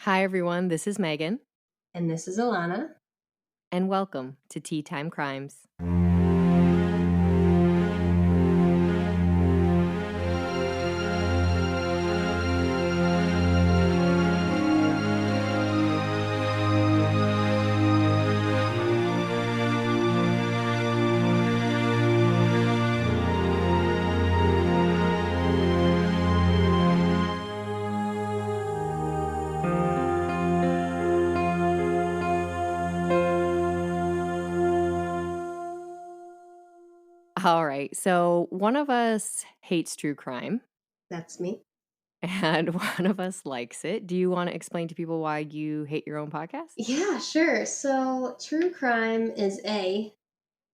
Hi, everyone. This is Megan, And this is Alana. and welcome to Tea Time Crimes. All right. So one of us hates true crime, That's me. and one of us likes it. Do you want to explain to people why you hate your own podcast? Yeah, sure. So, true crime is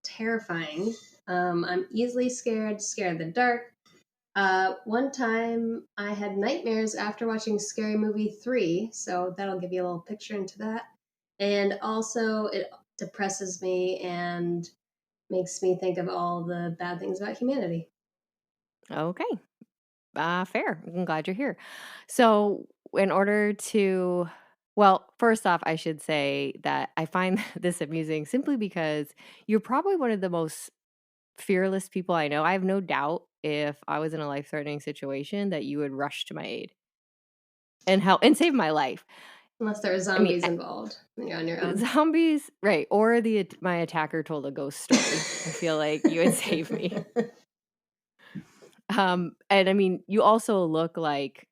terrifying. I'm easily scared of the dark. One time I had nightmares after watching Scary Movie 3, so that'll give you a little picture into that. And also, it depresses me and makes me think of all the bad things about humanity. Okay. Fair. I'm glad you're here. So, in order to, well, first off, I should say that I find this amusing simply because you're probably one of the most fearless people I know. I have no doubt if I was in a life-threatening situation that you would rush to my aid and help and save my life. Unless there are I mean, zombies involved and you're on your own. zombies, right? Or my attacker told a ghost story. I feel like you would save me. And I mean, you also look like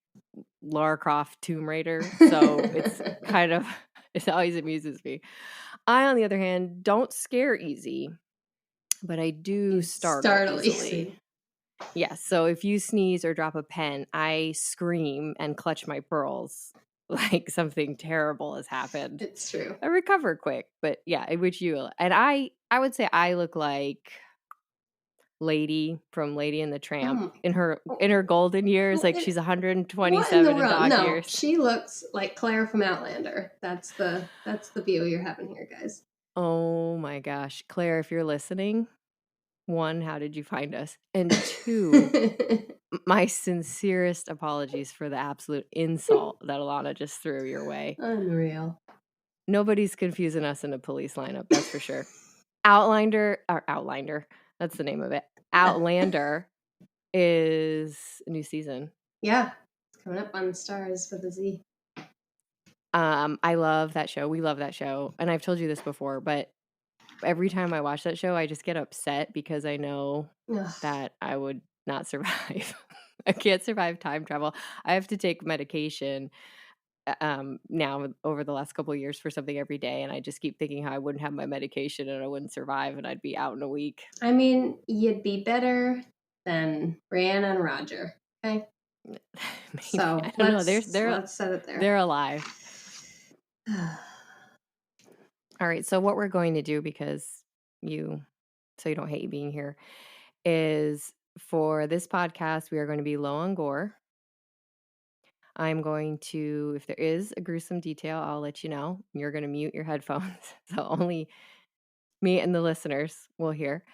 Lara Croft Tomb Raider, so it's kind of it always amuses me. I, on the other hand, don't scare easy, but I do startle easily. Yes, so if you sneeze or drop a pen, I scream and clutch my pearls like something terrible has happened. It's true. I recover quick, but yeah, which you and I would say I look like Lady from Lady and the Tramp in her golden years, like she's 127 in dog No, years. she looks like Claire from Outlander. That's the view you're having here, guys. Oh my gosh, Claire, if you're listening, 1, how did you find us? And 2, my sincerest apologies for the absolute insult that Alana just threw your way. Unreal. Nobody's confusing us in a police lineup, that's for sure. Outlander, that's the name of it. Outlander is a new season. Yeah, it's coming up on Stars with a Z. I love that show. We love that show. And I've told you this before, but every time I watch that show, I just get upset because I know that I would not survive. I can't survive time travel. I have to take medication now over the last couple of years for something every day, and I just keep thinking how I wouldn't have my medication and I wouldn't survive and I'd be out in a week. I mean, you'd be better than Brianna and Roger, okay? So I don't know. let's set it there. They're alive. All right. So what we're going to do, because you don't hate being here, is for this podcast we are going to be low on gore. I'm going to, if there is a gruesome detail, I'll let you know. You're going to mute your headphones, so only me and the listeners will hear.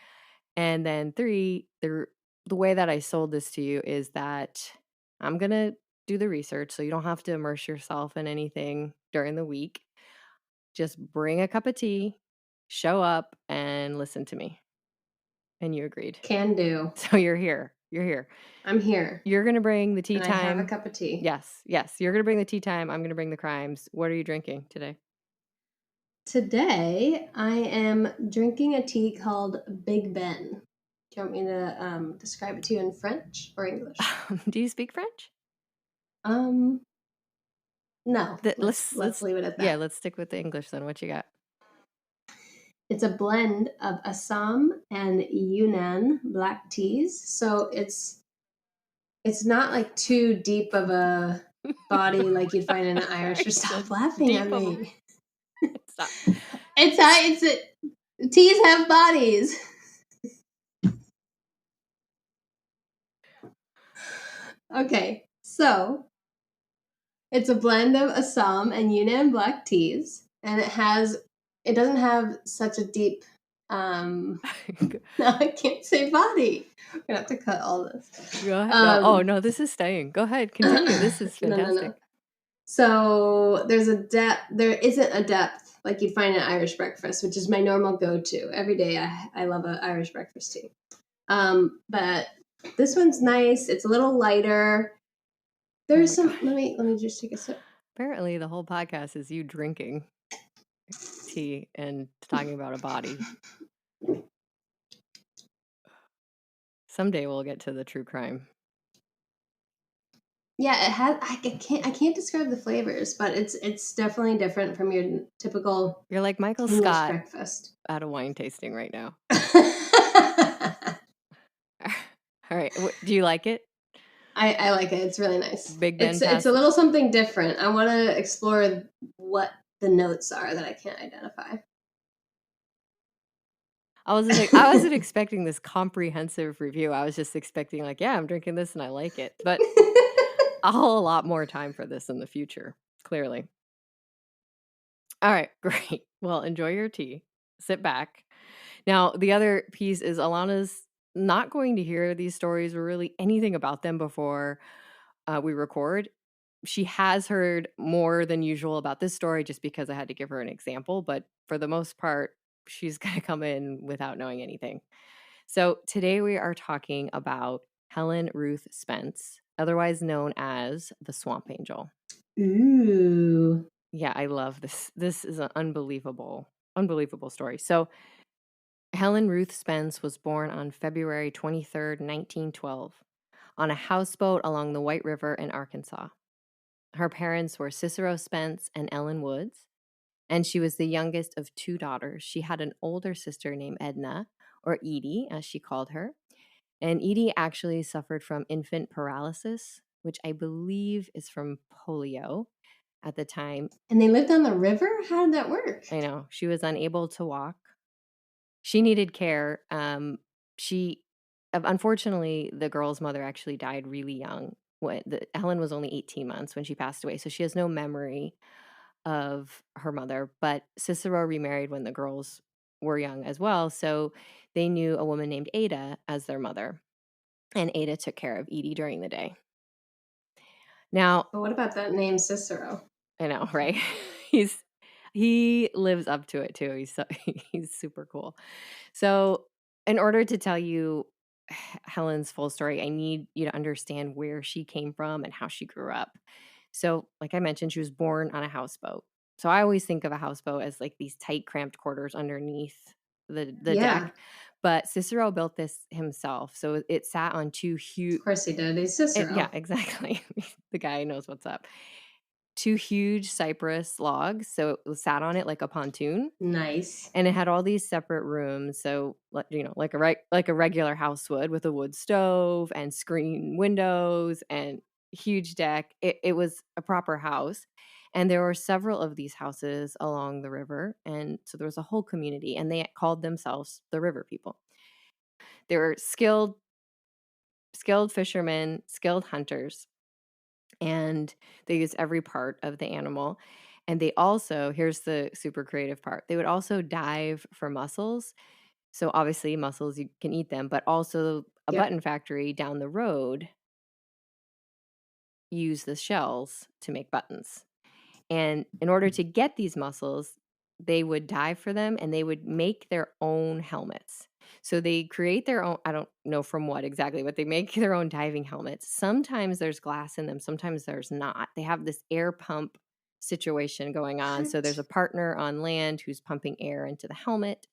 And then 3, the way that I sold this to you is that I'm going to do the research, so you don't have to immerse yourself in anything during the week. Just bring a cup of tea, show up, and listen to me. And you agreed. Can do. So you're here. I'm here. You're going to bring the tea and time. I have a cup of tea. Yes. You're going to bring the tea time. I'm going to bring the crimes. What are you drinking today? Today, I am drinking a tea called Big Ben. Do you want me to describe it to you in French or English? Do you speak French? No. Let's leave it at that. Yeah, let's stick with the English then. What you got? It's a blend of Assam and Yunnan black teas. So it's not like too deep of a body like you'd find in an Irish. Or stop laughing at me. Stop. Teas have bodies. Okay, so it's a blend of Assam and Yunnan black teas, and it doesn't have such a deep no, I can't say body. We're gonna have to cut all this. Go ahead. No, this is staying. Go ahead, continue. This is fantastic. No. So there's a depth. There isn't a depth like you'd find in Irish breakfast, which is my normal go-to every day. I love an Irish breakfast tea. But this one's nice. It's a little lighter. There's some. gosh. Let me just take a sip. Apparently, the whole podcast is you drinking tea and talking about a body. Someday we'll get to the true crime. Yeah, it has. I can't describe the flavors, but it's definitely different from your typical You're like Michael English Scott breakfast. at a wine tasting right now. All right. Do you like it? I like it. It's really nice. Big Ben It's a pass. little something different. I want to explore what the notes are that I can't identify. I wasn't expecting this comprehensive review. I was just expecting like, yeah, I'm drinking this and I like it. But I'll allot more time for this in the future, clearly. All right, great. Well, enjoy your tea. Sit back. Now, the other piece is Alana's not going to hear these stories or really anything about them before we record. She has heard more than usual about this story just because I had to give her an example, but for the most part, she's going to come in without knowing anything. So today we are talking about Helen Ruth Spence, otherwise known as the Swamp Angel. Ooh. Yeah, I love this. This is an unbelievable story. So Helen Ruth Spence was born on February 23rd, 1912, on a houseboat along the White River in Arkansas. Her parents were Cicero Spence and Ellen Woods, and she was the youngest of two daughters. She had an older sister named Edna, or Edie, as she called her. And Edie actually suffered from infant paralysis, which I believe is from polio at the time. And they lived on the river? How did that work? I know. She was unable to walk. She needed care. Unfortunately, the girl's mother actually died really young. Helen was only 18 months when she passed away, so she has no memory of her mother. But Cicero remarried when the girls were young as well, so they knew a woman named Ada as their mother, and Ada took care of Edie during the day. Now, But what about that name Cicero? I know, right? He lives up to it too. He's super cool. So, in order to tell you Helen's full story, I need you to understand where she came from and how she grew up. So, like I mentioned, she was born on a houseboat. So, I always think of a houseboat as like these tight, cramped quarters underneath the Yeah. deck. But Cicero built this himself. So, it sat on two huge. Of course he did. He's Cicero. Yeah, exactly. The guy knows what's up. Two huge cypress logs, so it sat on it like a pontoon. Nice. And it had all these separate rooms, so like a regular house would, with a wood stove and screen windows and huge deck. It was a proper house, and there were several of these houses along the river, and so there was a whole community, and they called themselves the River People. They were skilled fishermen, skilled hunters, and they used every part of the animal. And they also, here's the super creative part, they would also dive for mussels. So obviously mussels, you can eat them, but also a button factory down the road used the shells to make buttons. And in order to get these mussels, they would dive for them and they would make their own helmets. So they create their own, I don't know from what exactly, but they make their own diving helmets. Sometimes there's glass in them, sometimes there's not. They have this air pump situation going on. So there's a partner on land who's pumping air into the helmet.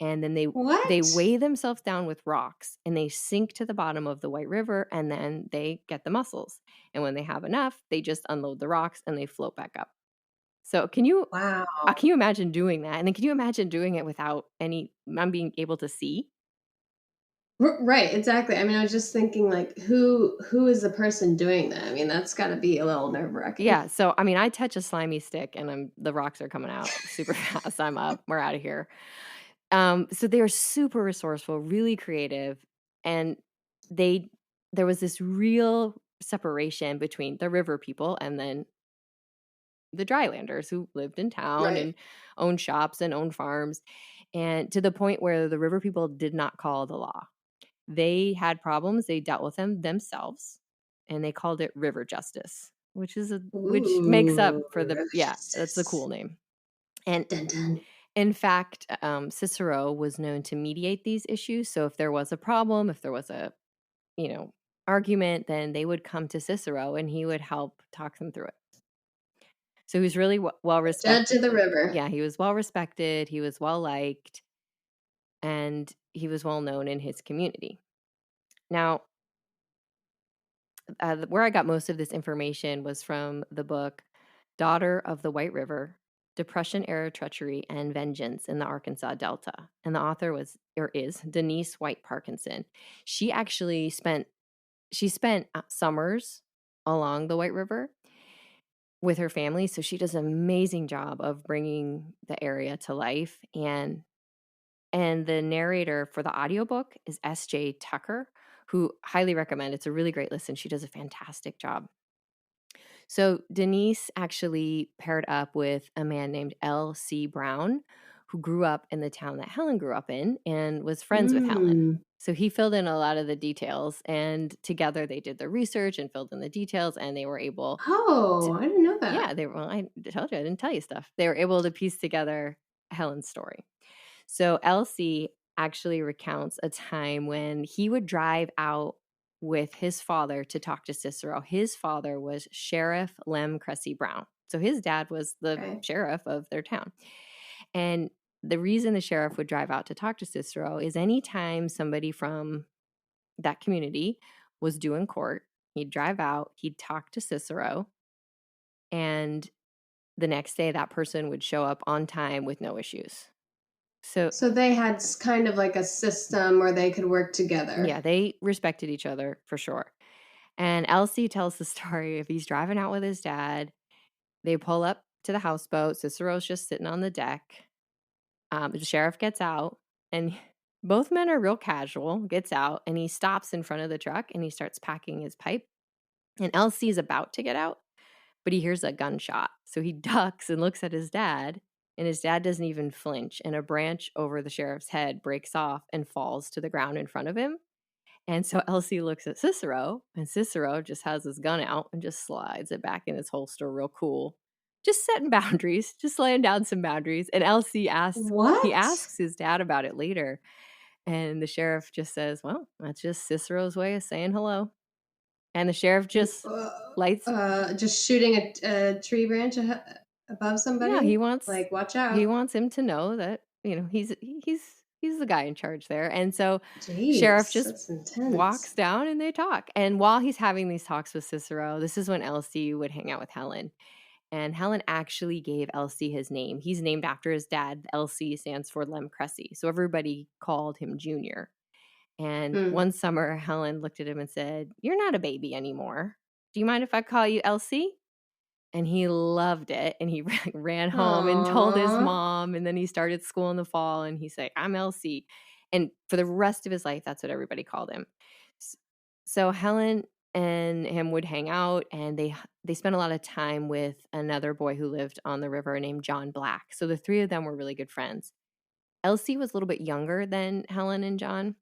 And then they weigh themselves down with rocks and they sink to the bottom of the White River, and then they get the mussels. And when they have enough, they just unload the rocks and they float back up. So can you imagine doing that? And then can you imagine doing it without not being able to see? Right, exactly. I mean, I was just thinking, like, who is the person doing that? I mean, that's got to be a little nerve-wracking. Yeah. So, I mean, I touch a slimy stick and the rocks are coming out super fast. I'm up. We're out of here. So they were super resourceful, really creative, and there was this real separation between the river people and then the drylanders who lived in town and owned shops and owned farms, and to the point where the river people did not call the law. They had problems, they dealt with them themselves, and they called it river justice. which makes up Ooh, for that's a cool justice. name. And Dun dun. in fact, Cicero was known to mediate these issues. So if there was a problem, if there was a, you know, argument, then they would come to Cicero and he would help talk them through it. So he was really well Judge respected. of the river. Yeah, he was well respected, he was well liked, and he was well known in his community. Now, where I got most of this information was from the book Daughter of the White River, Depression Era Treachery and Vengeance in the Arkansas Delta. And the author is Denise White Parkinson. She spent summers along the White River with her family, so she does an amazing job of bringing the area to life. And the narrator for the audiobook is S.J. Tucker, who highly recommend. It's a really great listen. She does a fantastic job. So Denise actually paired up with a man named L.C. Brown, who grew up in the town that Helen grew up in and was friends with Helen. Mm. So he filled in a lot of the details, and together they did the research and filled in the details, and they were able to, Oh, I didn't know yeah, that. I told you, I didn't tell you stuff. They were able to piece together Helen's story. So Elsie actually recounts a time when he would drive out with his father to talk to Cicero. His father was Sheriff Lem Cressy Brown. So his dad was the Okay. sheriff of their town. And the reason the sheriff would drive out to talk to Cicero is anytime somebody from that community was due in court, he'd drive out, he'd talk to Cicero, and the next day that person would show up on time with no issues. So So they had kind of like a system where they could work together. yeah, they respected each other for sure. And Elsie tells the story of he's driving out with his dad. They pull up to the houseboat. Cicero's just sitting on the deck. The sheriff gets out, and both men are real casual, gets out, and he stops in front of the truck and he starts packing his pipe. And Elsie's about to get out, but he hears a gunshot. So he ducks and looks at his dad, and his dad doesn't even flinch. And a branch over the sheriff's head breaks off and falls to the ground in front of him. And so Elsie looks at Cicero, and Cicero just has his gun out and just slides it back in his holster real cool. Just setting boundaries, just laying down some boundaries. And he What? asks his dad about it later. And the sheriff just says, well, that's just Cicero's way of saying hello. And the sheriff just lights, Just shooting a tree branch above yeah, somebody? Like, watch he out. wants him to know that, he's the guy in charge there. And so sheriff Jeez, just that's intense. walks down and they talk. And while he's having these talks with Cicero, this is when Elsie would hang out with Helen. And Helen actually gave Elsie his name. He's named after his dad. Elsie stands for Lem Cressy. So everybody called him Junior. And Hmm. one summer, Helen looked at him and said, "You're not a baby anymore. Do you mind if I call you Elsie?" And he loved it, and he ran home and told his Aww. mom, and then he started school in the fall, and he's like, "I'm Elsie." And for the rest of his life, that's what everybody called him. S So Helen and him would hang out, and they spent a lot of time with another boy who lived on the river named John Black. So the 3 of them were really good friends. Elsie was a little bit younger than Helen and John,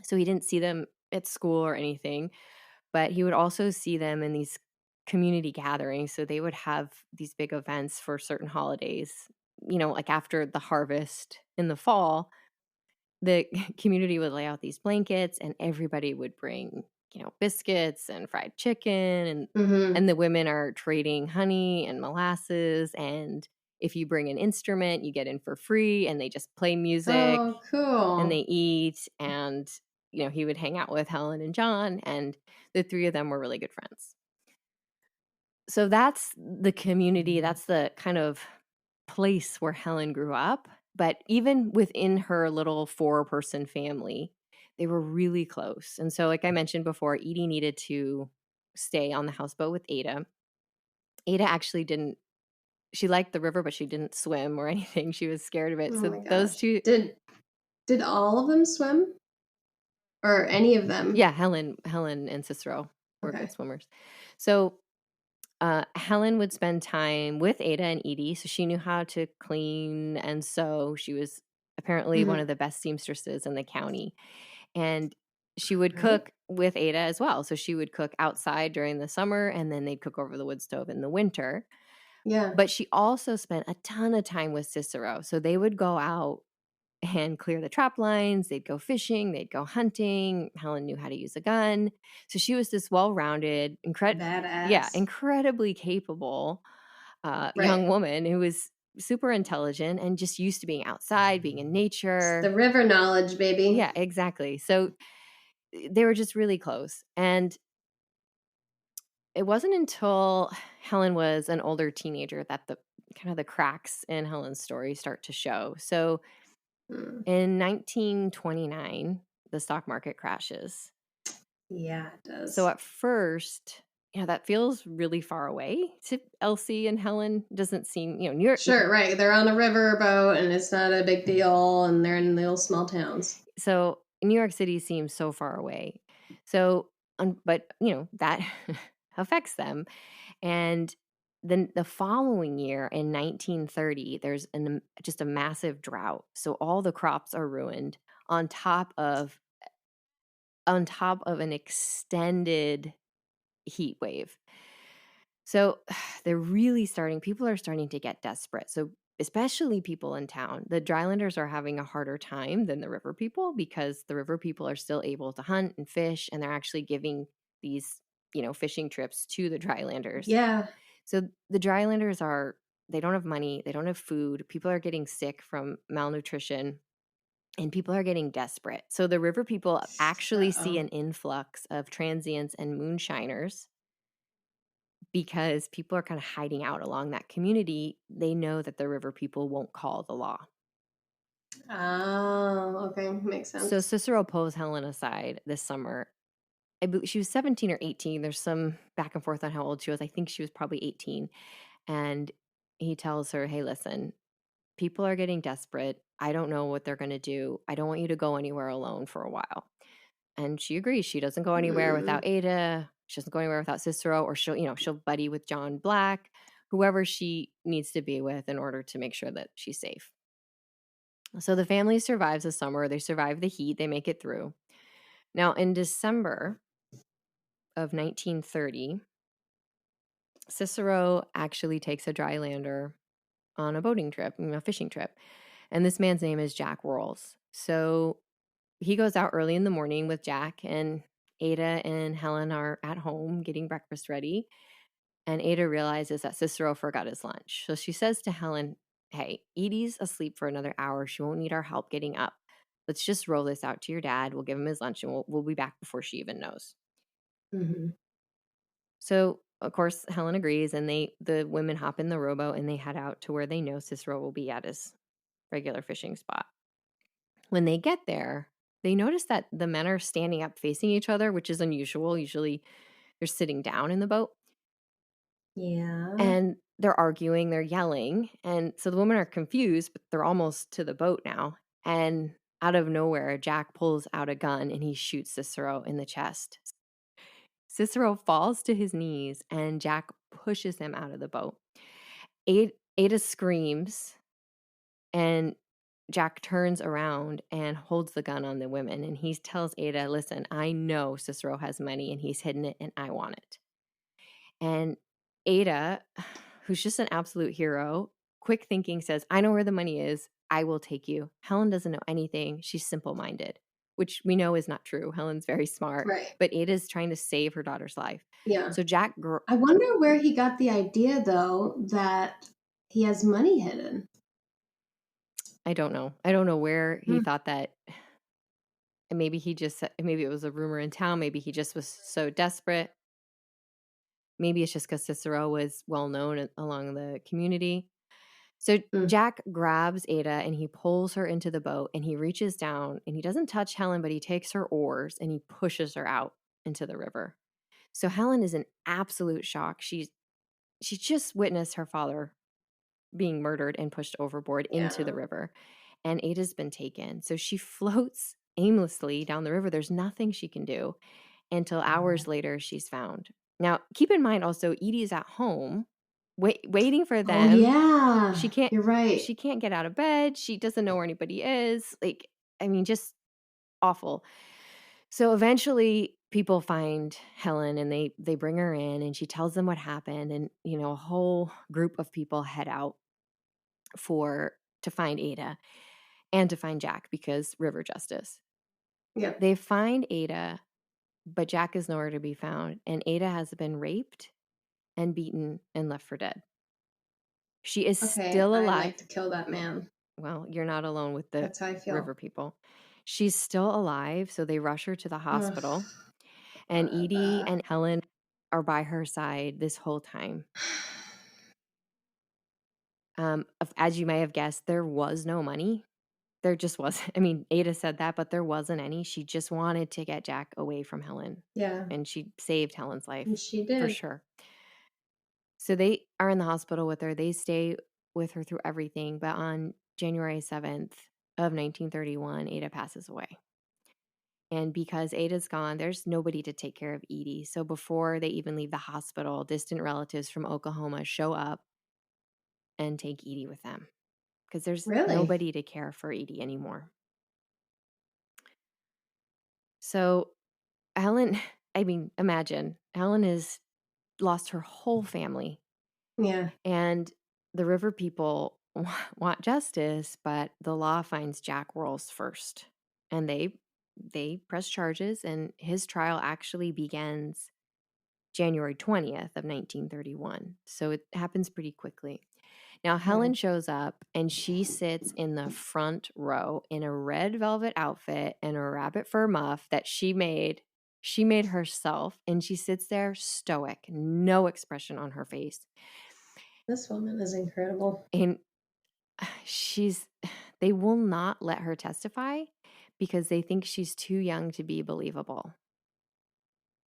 so he didn't see them at school or anything, but he would also see them in these community gatherings. So they would have these big events for certain holidays, like after the harvest in the fall, the community would lay out these blankets and everybody would bring, biscuits and fried chicken, Mm-hmm. and the women are trading honey and molasses, and if you bring an instrument, you get in for free, and they just play music Oh, and they cool. eat. And he would hang out with Helen and John, and the 3 of them were really good friends. So that's the community, that's the kind of place where Helen grew up. But even within her little 4-person family, they were really close. And so, like I mentioned before, Edie needed to stay on the houseboat with Ada. Ada actually didn't, she liked the river, but she didn't swim or anything. She was scared of it. Oh So my those gosh. two, Did all of them swim? Or any of them? yeah, Helen and Cicero were good Okay. swimmers. So Helen would spend time with Ada and Edie, so she knew how to clean and sew. She was apparently one Mm-hmm. of the best seamstresses in the county. And she would Right? cook with Ada as well. So she would cook outside during the summer, and then they'd cook over the wood stove in the winter. Yeah. But she also spent a ton of time with Cicero. So they would go out and clear the trap lines. They'd go fishing. They'd go hunting. Helen knew how to use a gun. So she was this well-rounded, Badass. incredibly capable Right. young woman who was super intelligent and just used to being outside, being in It's the nature. river knowledge, baby. Yeah, exactly. So they were just really close. And it wasn't until Helen was an older teenager that the kind of the cracks in Helen's story start to show. So Mm. in 1929, the stock market crashes. Yeah, it So does. at first, that feels really far away to Elsie and Helen. Doesn't seem, New York. Sure, right. They're on a river boat and it's not a big deal and they're in little small towns. So New York City seems so far away. So, but that affects them. And then the following year in 1930, there's just a massive drought. So all the crops are ruined on top of an extended heat wave. So people are starting to get desperate. So especially people in town, the drylanders are having a harder time than the river people because the river people are still able to hunt and fish, and they're actually giving these, fishing trips to the drylanders. Yeah. So the drylanders they don't have money, they don't have food, people are getting sick from malnutrition, and people are getting desperate. So the river people actually see Uh-oh. an influx of transients and moonshiners because people are kind of hiding out along that community. They know that the river people won't call the law. Oh, okay. Makes So sense. Cicero pulls Helen aside this summer. She was 17 or 18. There's some back and forth on how old she was. I think she was probably 18. And he tells her, hey, listen, people are getting desperate. I don't know what they're going to do. I don't want you to go anywhere alone for a while. And she agrees. She doesn't go anywhere Mm. without Ada. She doesn't go anywhere without Cicero, or she'll buddy with John Black, whoever she needs to be with in order to make sure that she's safe. So the family survives the summer. They survive the heat. They make it through. Now, in December of 1930, Cicero actually takes a drylander on a boating trip, a fishing trip. And this man's name is Jack Worrells. So he goes out early in the morning with Jack, and Ada and Helen are at home getting breakfast ready. And Ada realizes that Cicero forgot his lunch. So she says to Helen, hey, Edie's asleep for another hour. She won't need our help getting up. Let's just roll this out to your dad. We'll give him his lunch, and we'll be back before she even knows. Hmm. So, of course, Helen agrees, and the women hop in the rowboat and they head out to where they know Cicero will be at his regular fishing spot. When they get there, they notice that the men are standing up facing each other, which is unusual. Usually they're sitting down in the boat, Yeah. and they're arguing, they're yelling. And so the women are confused, but they're almost to the boat now. And out of nowhere, Jack pulls out a gun and he shoots Cicero in the chest. Cicero falls to his knees and Jack pushes him out of the boat. Ada screams, and Jack turns around and holds the gun on the women, and he tells Ada, listen, I know Cicero has money and he's hidden it and I want it. And Ada, who's just an absolute hero, quick thinking, says, I know where the money is. I will take you. Helen doesn't know anything. She's simple-minded, which we know is not true. Helen's very smart, Right. but Ada's trying to save her daughter's life. Yeah. So I wonder where he got the idea, though, that he has money hidden. I don't know. I don't know where he Hmm. thought that. And maybe it was a rumor in town. Maybe he just was so desperate. Maybe it's just because Cicero was well known along the community. So Mm. Jack grabs Ada and he pulls her into the boat, and he reaches down and he doesn't touch Helen, but he takes her oars and he pushes her out into the river. So Helen is in absolute shock. She just witnessed her father being murdered and pushed overboard into the Yeah. river. And Ada's been taken. So she floats aimlessly down the river. There's nothing she can do until hours Oh. later she's found. Now, keep in mind also, Edie's at home waiting for Oh, them. yeah. She can't You're right. she can't get out of bed. She doesn't know where anybody is. Like, I mean, just awful. So eventually people find Helen and they bring her in and she tells them what happened, and a whole group of people head out for to find Ada and to find Jack because river justice. Yep. They find Ada, but Jack is nowhere to be found, and Ada has been raped and beaten and left for dead. She is Okay, still I'd alive. like to kill that man. Well, you're not alone with the That's how I feel. river people. She's still alive, so they rush her to the Ugh. hospital, and Edie and Helen are by her side this whole time. As you may have guessed, there was no money. There just wasn't. I mean, Ada said that, but there wasn't any. She just wanted to get Jack away from Helen, Yeah, and she saved Helen's life and she for did. sure. So they are in the hospital with her. They stay with her through everything. But on January 7th of 1931, Ada passes away. And because Ada's gone, there's nobody to take care of Edie. So before they even leave the hospital, distant relatives from Oklahoma show up and take Edie with them because there's Really? nobody to care for Edie anymore. So Helen, I mean, imagine Helen has lost her whole family, Yeah. and the river people want justice, but the law finds Jack Worrells first, and they press charges, and his trial actually begins January 20th of 1931. So it happens pretty quickly. Now Helen Okay. shows up and she sits in the front row in a red velvet outfit and a rabbit fur muff that she made. She made herself, and she sits there stoic, no expression on her face. This woman is incredible. And they will not let her testify because they think she's too young to be believable.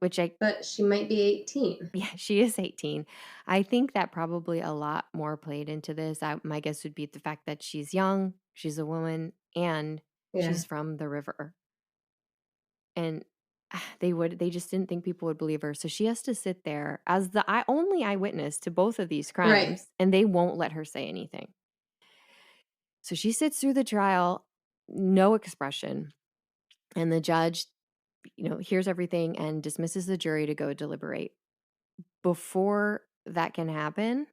But she might be 18. Yeah, she is 18. I think that probably a lot more played into this. My guess would be the fact that she's young, she's a woman, and Yeah. she's from the river. And they just didn't think people would believe her. So she has to sit there as the only eyewitness to both of these Right. crimes, and they won't let her say anything. So she sits through the trial, no expression, and the judge, hears everything and dismisses the jury to go deliberate. Before that can happen,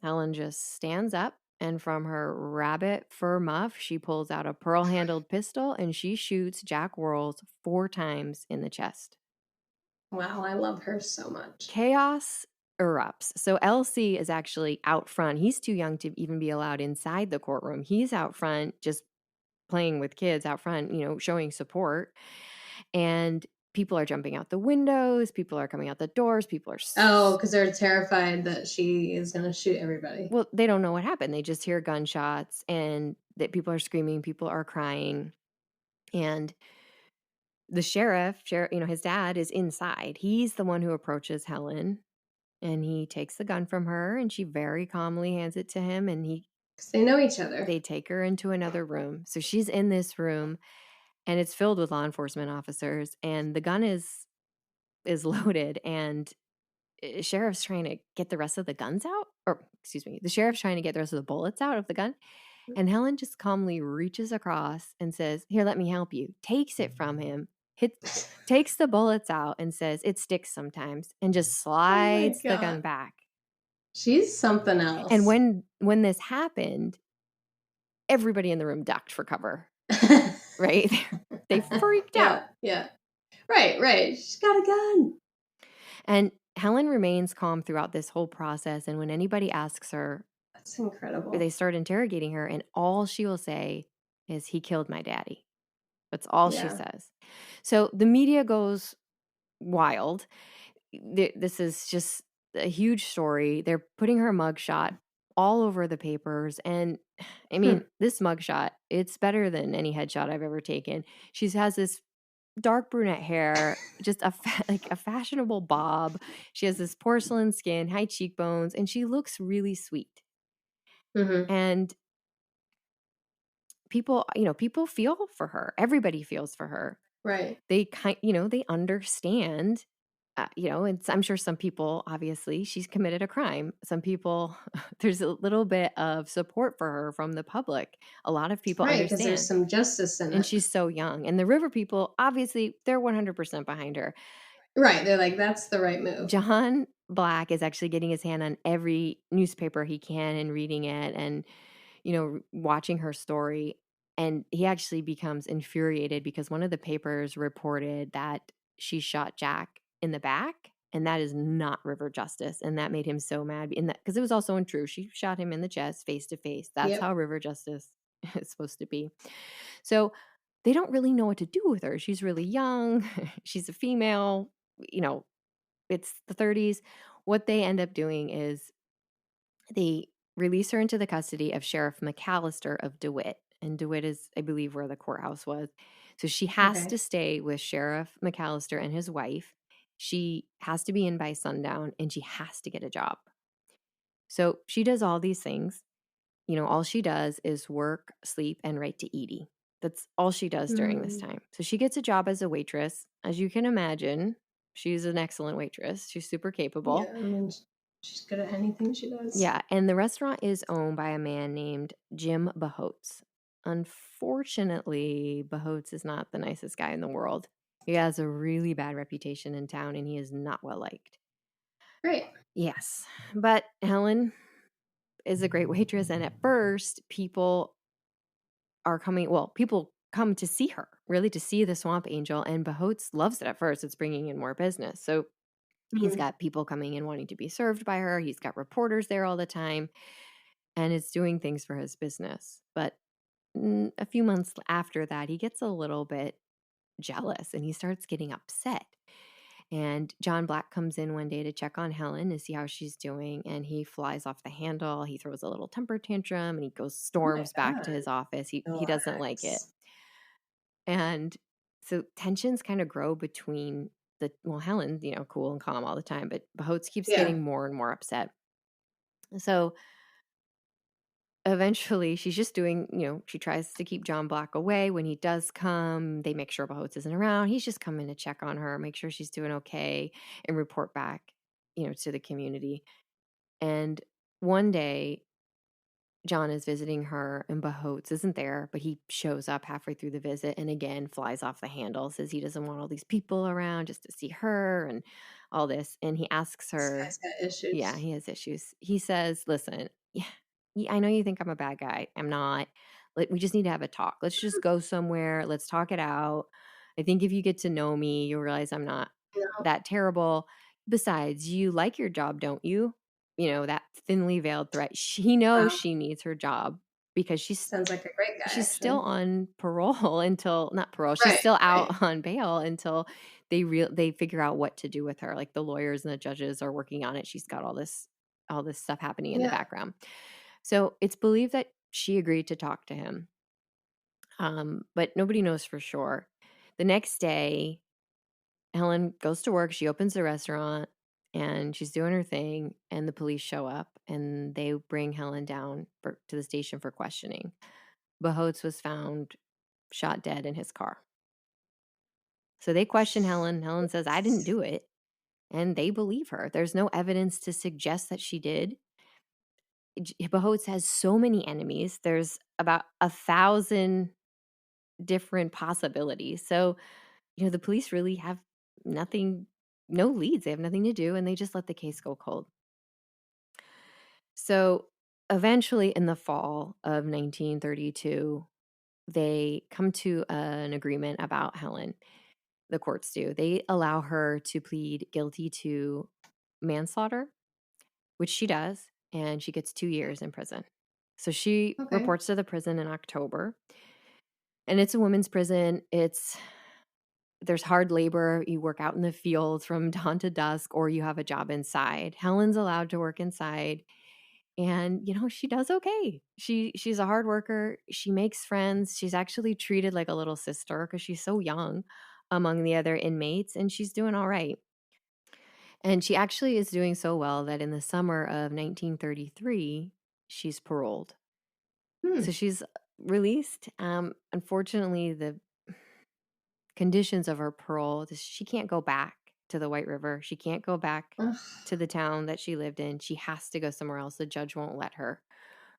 Helen just stands up, and from her rabbit fur muff, she pulls out a pearl-handled pistol and she shoots Jack Worrells 4 times in the chest. Wow, I love her so much. Chaos erupts. So LC is actually out front. He's too young to even be allowed inside the courtroom. He's out front just playing with kids out front, showing support. And people are jumping out the windows, people are coming out the doors, people are Oh, because they're terrified that she is going to shoot everybody. well, they don't know what happened. They just hear gunshots and that people are screaming, people are crying. And the sheriff, his dad is inside. He's the one who approaches Helen, and he takes the gun from her, and she very calmly hands it to him, and Because they know each other. they take her into another room. So she's in this room, and it's filled with law enforcement officers, and the gun is loaded, and sheriff's trying to get the rest of the guns out, or excuse me, the sheriff's trying to get the rest of the bullets out of the gun. And Helen just calmly reaches across and says, "Here, let me help you." Takes it from him, takes the bullets out and says, "It sticks sometimes," and just Oh my slides the gun God. back. She's something And else. when this happened, everybody in the room ducked for cover, right? They freaked out. Yeah, yeah. Right. She's got a gun. And Helen remains calm throughout this whole process. And when anybody asks her, That's incredible. they start interrogating her, and all she will say is, "He killed my daddy." That's all she Yeah. says. So the media goes wild. This is just a huge story. They're putting her mugshot all over the papers. And I mean, this mugshot, it's better than any headshot I've ever taken. She has this dark brunette hair, just like a fashionable bob. She has this porcelain skin, high cheekbones, and she looks really sweet. Mm-hmm. And people feel for her. Everybody feels for her. Right. They understand I'm sure some people, obviously, she's committed a crime. Some people, there's a little bit of support for her from the public. A lot of people Right, because there's understand. some justice in And it. she's so young. And the river people, obviously, they're 100% behind her. Right, they're like, "That's the right move." John Black is actually getting his hand on every newspaper he can and reading it and, watching her story. And he actually becomes infuriated because one of the papers reported that she shot Jack in the back. And that is not river justice. And that made him so mad. And that because it was also untrue. She shot him in the chest, face to face. That's Yep. how river justice is supposed to be. So they don't really know what to do with her. She's really young. She's a female. You know, it's the 30s. What they end up doing is they release her into the custody of Sheriff McAllister of DeWitt. And DeWitt is, I believe, where the courthouse was. So she has Okay. to stay with Sheriff McAllister and his wife. She has to be in by sundown and she has to get a job. So she does all these things. All she does is work, sleep, and write to Edie. That's all she does during this Mm. time. So she gets a job as a waitress. As you can imagine, she's an excellent waitress. She's super capable. Yeah, I mean, she's good at anything she does. Yeah, and the restaurant is owned by a man named Jim Bahotes. Unfortunately, Bahotes is not the nicest guy in the world. He has a really bad reputation in town and he is not well liked. Great. Yes, but Helen is a great waitress. And at first, people come to see her, really to see the swamp angel. And Bahotes loves it at first. It's bringing in more business. So he's Mhm. got people coming in wanting to be served by her. He's got reporters there all the time. And it's doing things for his business. But a few months after that, he gets a little bit jealous and he starts getting upset. And John Black comes in one day to check on Helen to see how she's doing. And he flies off the handle. He throws a little temper tantrum and he Oh my storms back to god. his office. He doesn't like it. Relax. And so tensions kind of grow between Helen's, cool and calm all the time, but Bahotes keeps Yeah. getting more and more upset. So eventually, she's just doing, she tries to keep John Black away. When he does come, they make sure Bahotes isn't around. He's just coming to check on her, make sure she's doing okay, and report back, to the community. And one day, John is visiting her, and Bahotes isn't there, but he shows up halfway through the visit and again flies off the handle, says he doesn't want all these people around just to see her and all this. And he asks This her, guy's got yeah, issues. he has issues. He says, "Listen, yeah, I know you think I'm a bad guy. I'm not. We just need to have a talk. Let's just go somewhere. Let's talk it out. I think if you get to know me, you'll realize I'm not No. that terrible. Besides, you like your job, don't you? That thinly veiled threat. She knows Wow. she needs her job because Sounds like a great guy, she's still actually. on parole until not parole. She's Right, still right. out on bail until they figure out what to do with her. Like the lawyers and the judges are working on it. She's got all this stuff happening in the Yeah. background. So it's believed that she agreed to talk to him, but nobody knows for sure. The next day, Helen goes to work. She opens the restaurant and she's doing her thing. And the police show up and they bring Helen down to the station for questioning. Bahotes was found shot dead in his car. So they question Helen. Helen says, I didn't do it. And they believe her. There's no evidence to suggest that she did. Bahotes has so many enemies. There's about 1,000 different possibilities. So, the police really have nothing, no leads. They have nothing to do and they just let the case go cold. So eventually in the fall of 1932, they come to an agreement about Helen. The courts do. They allow her to plead guilty to manslaughter, which she does, and she gets 2 years in prison. So she Okay. reports to the prison in October, and it's a women's prison. There's hard labor. You work out in the fields from dawn to dusk, or you have a job inside. Helen's allowed to work inside, and she does okay. She's a hard worker. She makes friends. She's actually treated like a little sister because she's so young among the other inmates, and she's doing all right. And she actually is doing so well that in the summer of 1933, she's paroled. Hmm. So she's released. Unfortunately, the conditions of her parole, she can't go back. to the White River. She can't go back Ugh. to the town that she lived in. She has to go somewhere else. The judge won't let her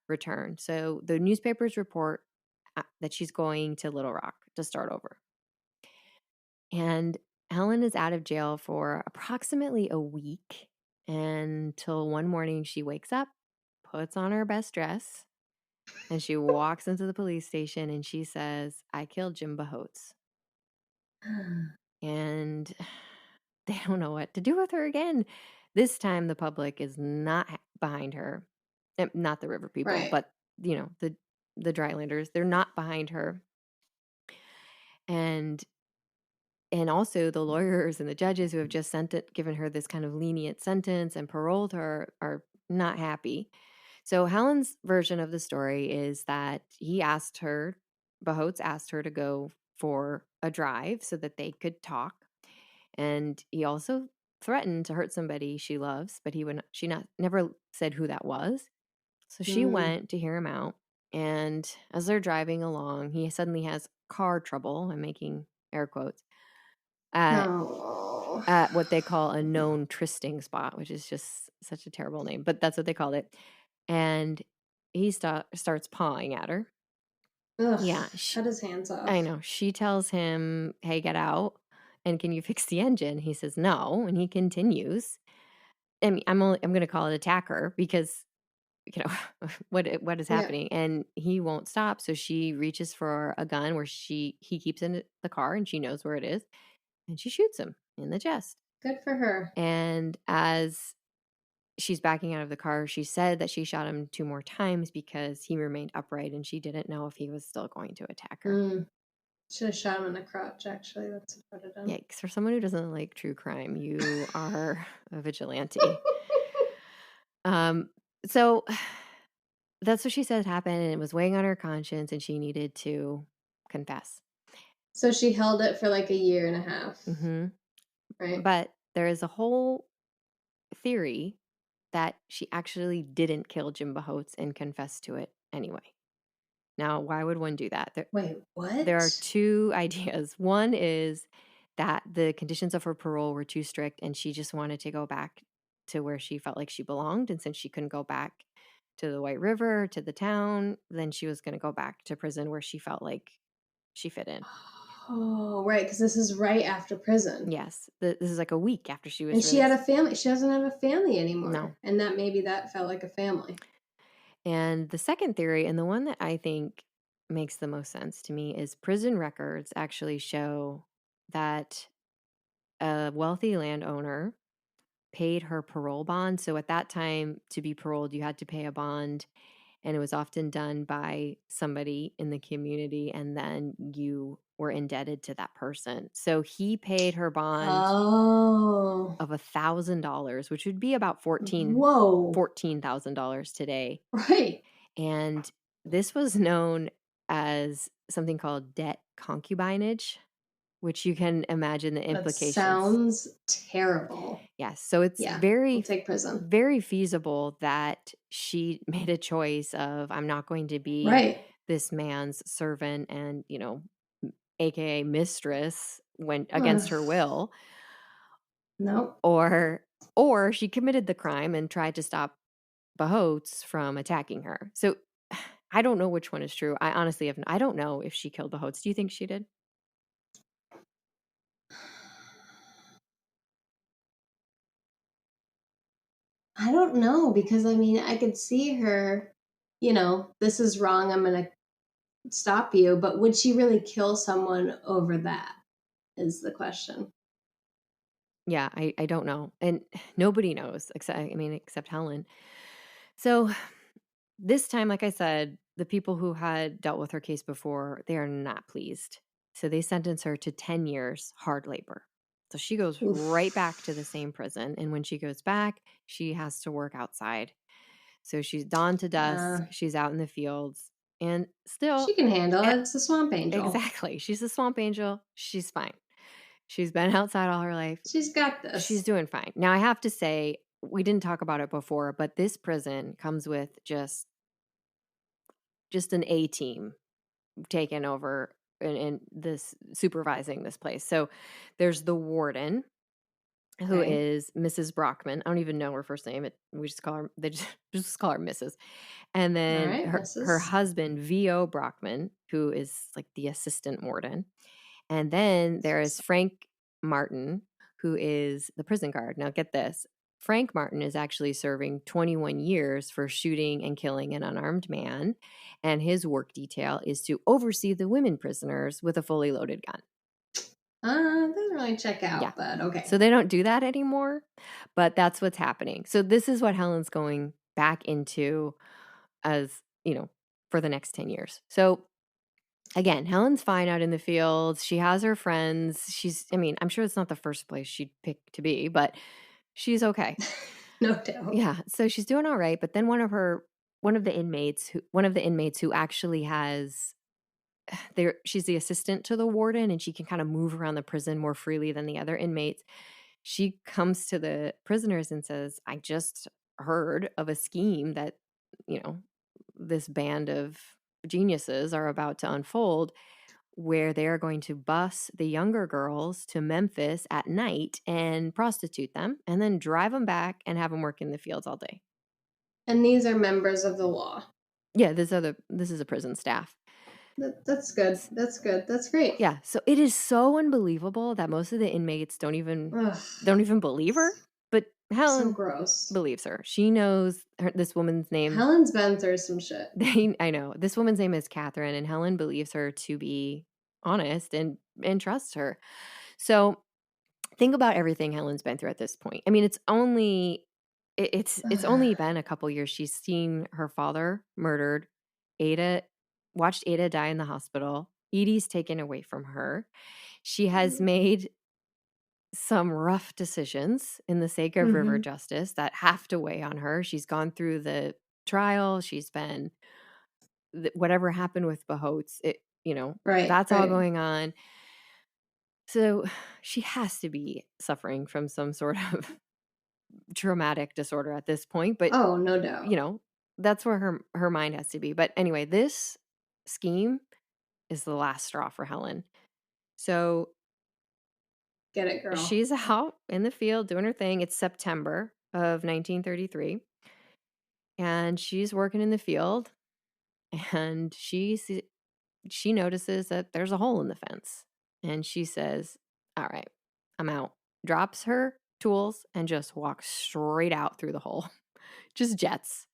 return. So the newspapers report that she's going to Little Rock to start over. And Helen is out of jail for approximately a week until one morning she wakes up, puts on her best dress, and she walks into the police station and she says, I killed Jim Bahotes. And they don't know what to do with her again. This time the public is not behind her. Not the river people, Right. but the drylanders. They're not behind her. And also the lawyers and the judges who have just given her this kind of lenient sentence and paroled her are not happy. So Helen's version of the story is that Bahotes asked her to go for a drive so that they could talk. And he also threatened to hurt somebody she loves, but never said who that was. So she Mm. went to hear him out. And as they're driving along, he suddenly has car trouble. I'm making air quotes at Oh. what they call a known trysting spot, which is just such a terrible name, but that's what they called it. And he starts pawing at her. Ugh. Yeah, Cut his hands off. I know. She tells him, "Hey, get out, and can you fix the engine?" He says, "No," and he continues. I mean, I'm going to call it attack her because what is Yeah. happening, and he won't stop. So she reaches for a gun where he keeps in the car, and she knows where it is, and she shoots him in the chest. Good for her. And as she's backing out of the car, she said that she shot him 2 more times because he remained upright and she didn't know if he was still going to attack her. Should have shot him in the crotch, actually. That's what I would have done. Yikes. For someone who doesn't like true crime, you are a vigilante. So that's what she said happened, and it was weighing on her conscience, and she needed to confess. So she held it for like a year and a half. Mm-hmm. Right? But there is a whole theory that she actually didn't kill Jim Bahotes and confessed to it anyway. Now, why would one do that? Wait, There are what? 2 ideas. One is that the conditions of her parole were too strict and she just wanted to go back to where she felt like she belonged. And since she couldn't go back to the White River, to the town, then she was going to go back to prison where she felt like she fit in. Oh, right, because this is right after prison. Yes. This is like a week after she was And she had a released. family. She doesn't have a family anymore. No. And that felt like a family. And the second theory, and the one that I think makes the most sense to me, is prison records actually show that a wealthy landowner paid her parole bond. So at that time, to be paroled, you had to pay a bond, and it was often done by somebody in the community, and then you were indebted to that person. So he paid her bond Oh. of $1,000, which would be about Whoa. $14,000 today. Right. And this was known as something called debt concubinage, which you can imagine the That implications. sounds terrible. Yes. So it's Yeah, we'll take prison. very feasible that she made a choice of, I'm not going to be Right. this man's servant and, AKA mistress when against Ugh. her will, Nope. or she committed the crime and tried to stop Bahotes from attacking her. So I don't know which one is true. I honestly I don't know if she killed Bahotes. Do you think she did? I don't know because I mean, I could see her, this is wrong. I'm going to stop you. But would she really kill someone over that? Is the question. Yeah, I don't know. And nobody knows except Helen. So this time, like I said, the people who had dealt with her case before, they are not pleased. So they sentence her to 10 years hard labor. So she goes right Oof. back to the same prison. And when she goes back, she has to work outside. So she's dawn to dusk. She's out in the fields. And still, She can handle eh, it. It's a swamp angel. exactly. She's a swamp angel. She's fine. She's been outside all her life. She's got She's this. doing fine. Now, I have to say, we didn't talk about it before, but this prison comes with just an A team taken over, and, this supervising this place. So there's the warden, who Okay. is Mrs. Brockman. I don't even know her first name. We just call her, just call her Mrs. And All then right, her Mrs. husband, V.O. Brockman, who is like the assistant warden. And then there is Frank Martin, who is the prison guard. Now, get this. Frank Martin is actually serving 21 years for shooting and killing an unarmed man, and his work detail is to oversee the women prisoners with a fully loaded gun. Doesn't really check Yeah. out, but okay. So they don't do that anymore, but that's what's happening. So this is what Helen's going back into as, for the next 10 years. So again, Helen's fine out in the fields. She has her friends. I'm sure it's not the first place she'd pick to be, but she's okay. No doubt. Yeah. So she's doing all right. But then one of the inmates who actually has she's the assistant to the warden and she can kind of move around the prison more freely than the other inmates. She comes to the prisoners and says, I just heard of a scheme that, this band of geniuses are about to unfold where they are going to bus the younger girls to Memphis at night and prostitute them and then drive them back and have them work in the fields all day. And these are members of the law. Yeah, this is a prison staff. That's good. That's good. That's great. Yeah, so it is so unbelievable that most of the inmates don't even believe her, but So Helen gross. believes her. She knows this woman's name. Helen's been through some shit. I know. This woman's name is Catherine, and Helen believes her to be honest and trusts her. So think about everything Helen's been through at this point. I mean, it's only been a couple years. She's seen her father murdered, watched Ada die in the hospital. Edie's taken away from her. She has made some rough decisions in the sake of river justice that have to weigh on her. She's gone through the trial. She's been whatever happened with Bahots. Right, That's all right. going on. So she has to be suffering from some sort of traumatic disorder at this point, but Oh, no doubt. that's where her mind has to be. But anyway, this scheme is the last straw for Helen. So Get it, girl. she's out in the field doing her thing. It's September of 1933, and she's working in the field, and she notices that there's a hole in the fence, and she says, "All right, I'm out." Drops her tools and just walks straight out through the hole. Just jets.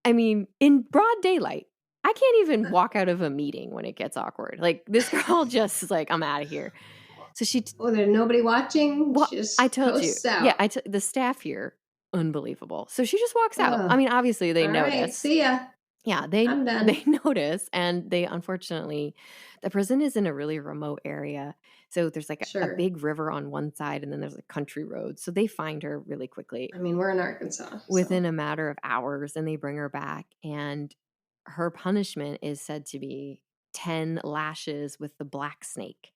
I mean, in broad daylight. I can't even walk out of a meeting when it gets awkward. Like, this girl just is like, I'm out of here. So There's nobody watching. well, She just I told you. coasts out. Yeah, the staff here, unbelievable. So she just walks out. I Ugh. mean, obviously they All right, notice. see ya. Yeah, I'm done. they notice, and they unfortunately, the prison is in a really remote area. So there's like a Sure. big river on one side, and then there's a country road. So they find her really quickly I mean, we're in Arkansas. within a matter of hours, and they bring her back. And her punishment is said to be 10 lashes with the black snake.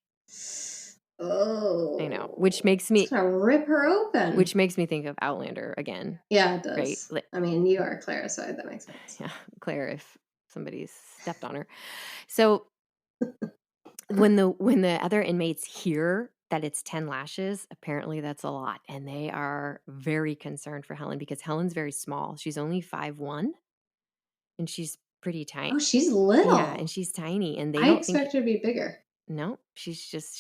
Oh. I know, which makes me It's gonna rip her open. Which makes me think of Outlander again. Yeah, it does. Right? I mean, you are Claire, so that makes sense. Yeah, Claire, if somebody's stepped on her. So when the other inmates hear that it's 10 lashes, apparently that's a lot, and they are very concerned for Helen because Helen's very small. She's only 5'1", and she's pretty tiny. Oh, she's little. Yeah, and she's tiny, and they I don't expect her to be bigger. No, she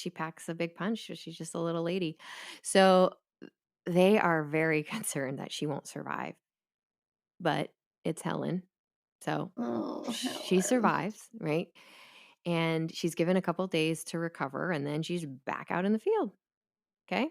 packs a big punch. She's just a little lady. So they are very concerned that she won't survive. But it's Helen. So she Helen. survives, right? And she's given a couple days to recover, and then she's back out in the field. Okay?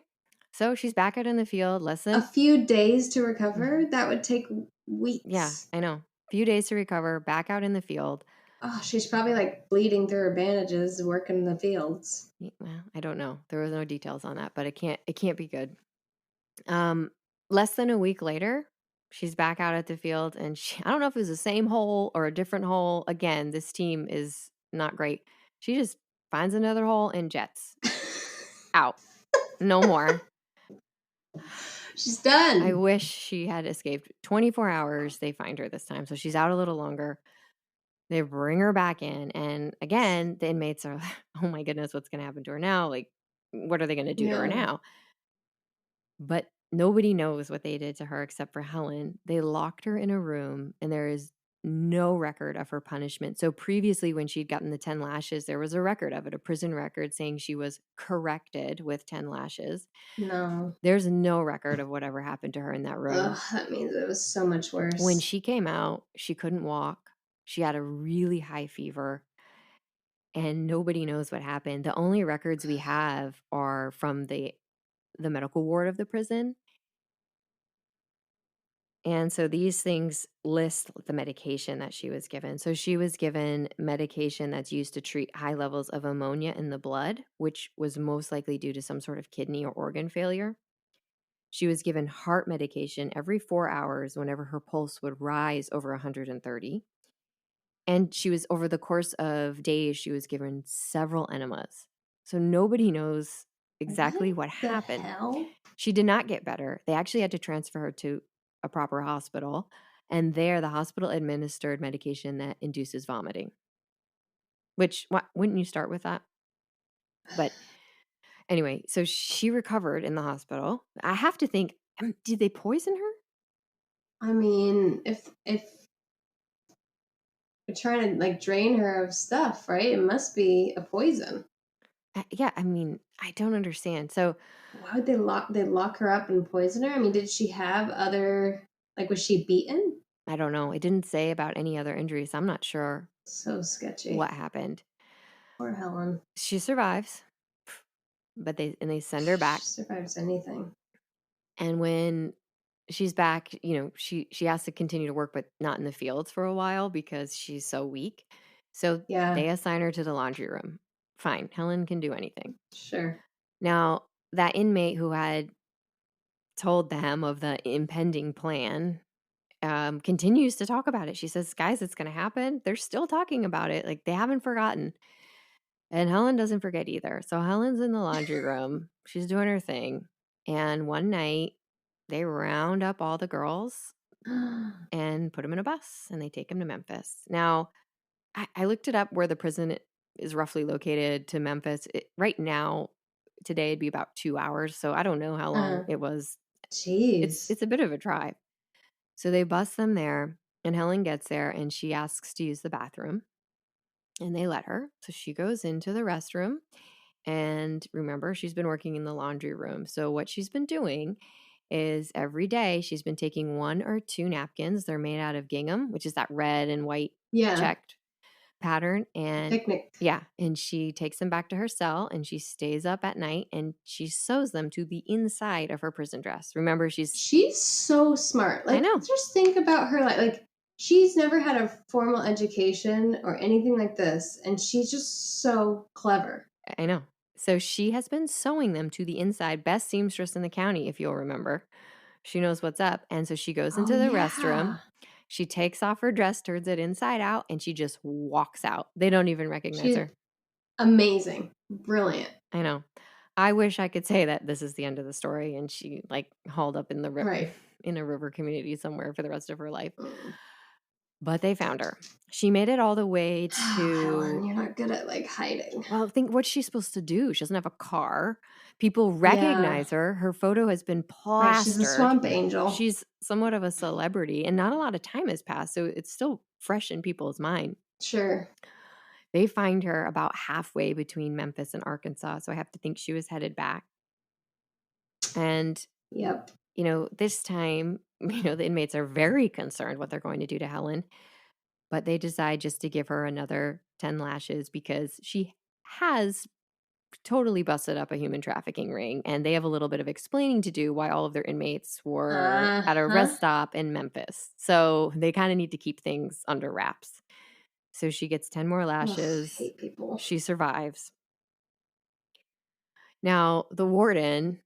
So she's back out in the field. A few days to recover? That would take weeks. Yeah, I know. A few days to recover, back out in the field. Oh, she's probably like bleeding through her bandages working in the fields. Well, I don't know. There was no details on that, but it can't be good. Less than a week later, she's back out at the field, and I don't know if it was the same hole or a different hole. Again, this team is not great. She just finds another hole and jets out. No more. She's done. I wish she had escaped. 24 hours, they find her this time. So she's out a little longer. They bring her back in. And again, the inmates are like, oh my goodness, what's going to happen to her now? Like, what are they going to do to her now? But nobody knows what they did to her except for Helen. They locked her in a room, and there is no record of her punishment. So previously, when she'd gotten the 10 lashes, there was a record of it, a prison record saying she was corrected with 10 lashes. No. There's no record of whatever happened to her in that room. Ugh, that means it was so much When worse. she came out, she couldn't walk. She had a really high fever, and nobody knows what happened. The only records we have are from the medical ward of the prison. And so these things list the medication that she was given. So she was given medication that's used to treat high levels of ammonia in the blood, which was most likely due to some sort of kidney or organ failure. She was given heart medication every 4 hours whenever her pulse would rise over 130. And she was, over the course of days, she was given several enemas. So nobody knows exactly what The happened. hell? She did not get better. They actually had to transfer her to a proper hospital. And there, the hospital administered medication that induces vomiting. Which, wouldn't you start with that? But anyway, so she recovered in the hospital. I have to think, did they poison her? I mean, if you're trying to like drain her of stuff, right? It must be a poison. Yeah, I mean, I don't understand. So Why would they lock her up and poison her? I mean, did she have other, like, was she beaten? I don't know. It didn't say about any other injuries. I'm not sure So sketchy. what happened. Poor Helen. She survives, but they send her She back. survives anything. And when she's back, she has to continue to work, but not in the fields for a while because she's so weak. So Yeah, they assign her to the laundry room. Fine, Helen can do anything. sure. Now, that inmate who had told them of the impending plan continues to talk about it. She says, "Guys, it's going to happen." They're still talking about it. Like, they haven't forgotten. And Helen doesn't forget either. So Helen's in the laundry room. She's doing her thing. And one night, they round up all the girls and put them in a bus, and they take them to Memphis. Now, I looked it up where the prison is roughly located to Memphis. Right now, today, it'd be about 2 hours. So I don't know how long uh, it was. Jeez. It's a bit of a drive. So they bus them there, and Helen gets there, and she asks to use the bathroom, and they let her. So she goes into the restroom. And remember, she's been working in the laundry room. So what she's been doing is every day she's been taking 1 or 2 napkins. They're made out of gingham, which is that red and white Yeah, checked pattern. And picnic. yeah, and she takes them back to her cell, and she stays up at night, and she sews them to the inside of her prison dress. Remember, She's so smart. I Like, know, just think about her. Like she's never had a formal education or anything like this, and she's just so clever. I know. So she has been sewing them to the inside. Best seamstress in the county, if you'll remember. She knows what's up. And so she goes Oh into the restroom. yeah, She takes off her dress, turns it inside out, and she just walks out. They don't even recognize she's her. amazing, brilliant. I know. I wish I could say that this is the end of the story and she like hauled up in the Right. in a river community somewhere for the rest of her life. Mm. But they found her. She made it all the way Helen, to, you're not good at like hiding. well, think what's she supposed to do? She doesn't have a car. People Yeah, recognize her. Her photo has been right. She's a plastered. swamp angel. She's somewhat of a celebrity, and not a lot of time has passed, so it's still fresh in people's mind. Sure. They find her about halfway between Memphis and Arkansas, so I have to think she was headed back. And, Yep. this time, the inmates are very concerned what they're going to do to Helen, but they decide just to give her another 10 lashes because she has totally busted up a human trafficking ring, and they have a little bit of explaining to do why all of their inmates were Uh at a huh. rest stop in Memphis. So they kind of need to keep things under wraps. So she gets 10 more Ugh, lashes. hate people. She survives. Now, the warden,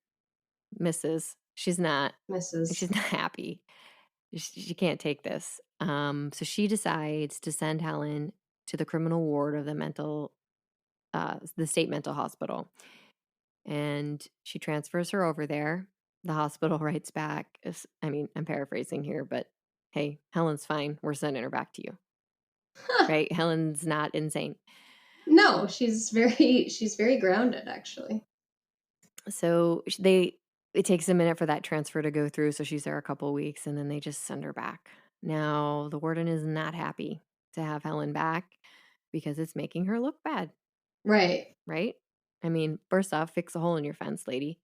Mrs., she's Mrs. not happy. She can't take this. So she decides to send Helen to the criminal ward of the state mental hospital. And she transfers her over there. The hospital writes back. I'm paraphrasing here, but hey, Helen's fine. We're sending her back to you. Huh. Right? Helen's not insane. No, she's very grounded actually. So it takes a minute for that transfer to go through, so she's there a couple weeks, and then they just send her back. Now, the warden is not happy to have Helen back because it's making her look bad, Right. right? I mean, first off, fix a hole in your fence, lady.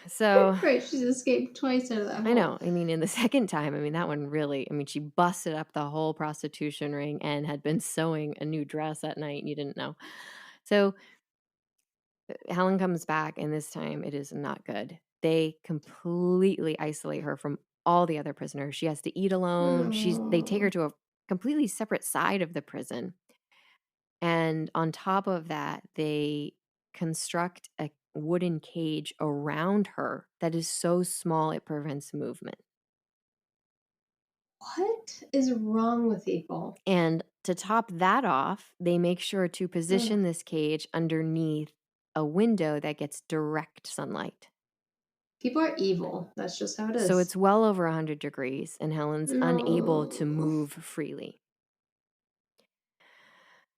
So, Right, she's escaped twice out of that I know. hole. I mean, in the second time, I mean, that one really, I mean, she busted up the whole prostitution ring and had been sewing a new dress that night, and you didn't know. So, Helen comes back, and this time it is not good. They completely isolate her from all the other prisoners. She has to eat alone. They take her Oh, to a completely separate side of the prison. And on top of that, they construct a wooden cage around her that is so small it prevents movement. what is wrong with people? And to top that off, they make sure to Ugh, position this cage underneath a window that gets direct sunlight. people are evil. That's just how it So is. it's well over 100 degrees, and Helen's unable to No. move freely.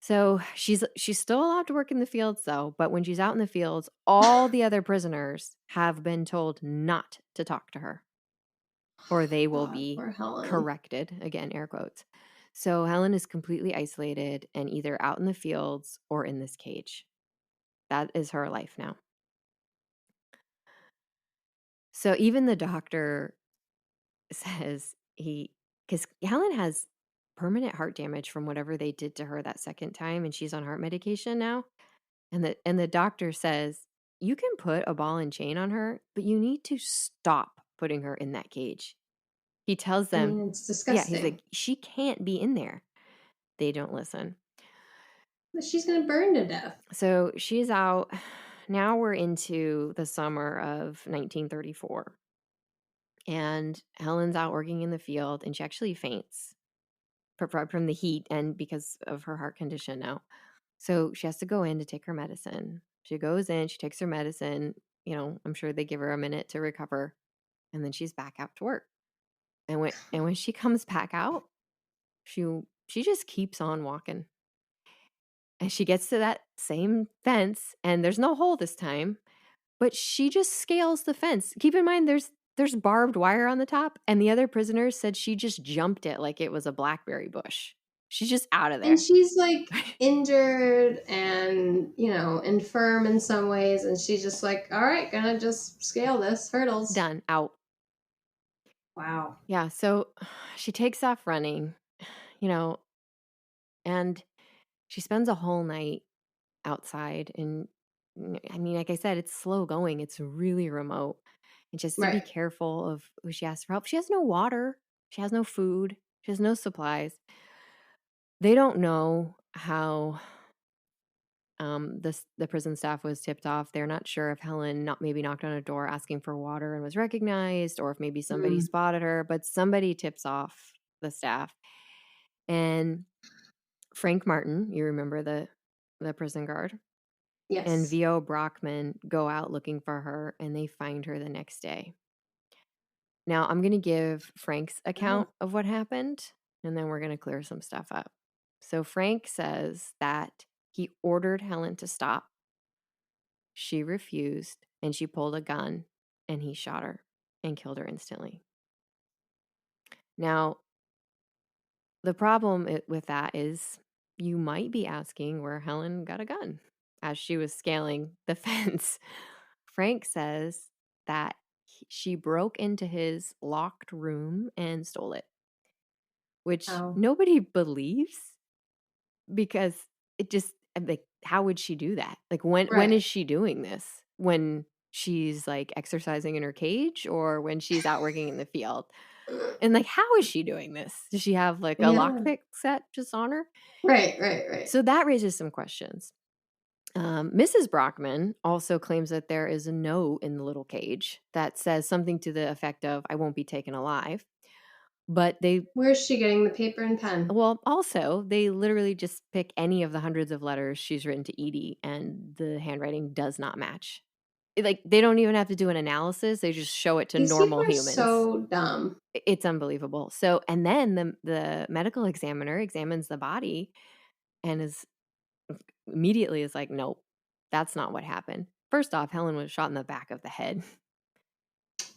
So she's still allowed to work in the fields, though, but when she's out in the fields, all the other prisoners have been told not to talk to her, or they will God, be poor Helen. corrected, again, air quotes. So Helen is completely isolated and either out in the fields or in this cage. That is her life now. So even the doctor says because Helen has permanent heart damage from whatever they did to her that second time, and she's on heart medication now. And the doctor says, "You can put a ball and chain on her, but you need to stop putting her in that cage." He tells I them, mean, it's yeah, he's disgusting. like, "She can't be in there." They don't listen. But she's gonna burn to death. So she's out. Now we're into the summer of 1934, and Helen's out working in the field, and she actually faints from the heat and because of her heart condition now. So she has to go in to take her medicine. She goes in, she takes her medicine. I'm sure they give her a minute to recover, and then she's back out to work. And when she comes back out, she just keeps on walking. And she gets to that same fence, and there's no hole this time, but she just scales the fence. Keep in mind there's barbed wire on the top, and the other prisoners said she just jumped it like it was a blackberry bush. She's just out of And there. she's like injured and, infirm in some ways. And she's just like, all right, gonna just scale this hurdles. Done, out. Wow. Yeah, so she takes off running, you know, and she spends a whole night outside. And I mean, like I said, it's slow going, it's really remote. And she has to be Right. careful of who she asks for help. She has no water, she has no food, she has no supplies. They don't know how the prison staff was tipped off. They're not sure if Helen maybe knocked on a door asking for water and was recognized, or if maybe somebody Mm, spotted her, but somebody tips off the staff. And Frank Martin, you remember the prison guard, and yes. VO Brockman go out looking for her, and they find her the next day. Now, I'm going to give Frank's Oh. account of what happened, and then we're going to clear some stuff up. So Frank says that he ordered Helen to stop. She refused, and she pulled a gun, and he shot her and killed her instantly. Now, the problem with that is you might be asking where Helen got a gun as she was scaling the fence. Frank says that she broke into his locked room and stole it, which Oh. nobody believes because it just I'm like, how would she do that? Like, when Right. is she doing this? When she's like exercising in her cage, or when she's out working in the field? And like, how is she doing this? Does she have like a Yeah. lockpick set just on her? Right, right, right. So that raises some questions. Mrs. Brockman also claims that there is a note in the little cage that says something to the effect of, "I won't be taken alive." But Where's she getting the paper and pen? also, they literally just pick any of the hundreds of letters she's written to Edie, and the handwriting does not match. Like, they don't even have to do an analysis, they just show it to These people normal are humans. so dumb. It's unbelievable. So, and then the medical examiner examines the body and is immediately is like, "Nope, that's not what happened." first off, Helen was shot in the back of the head.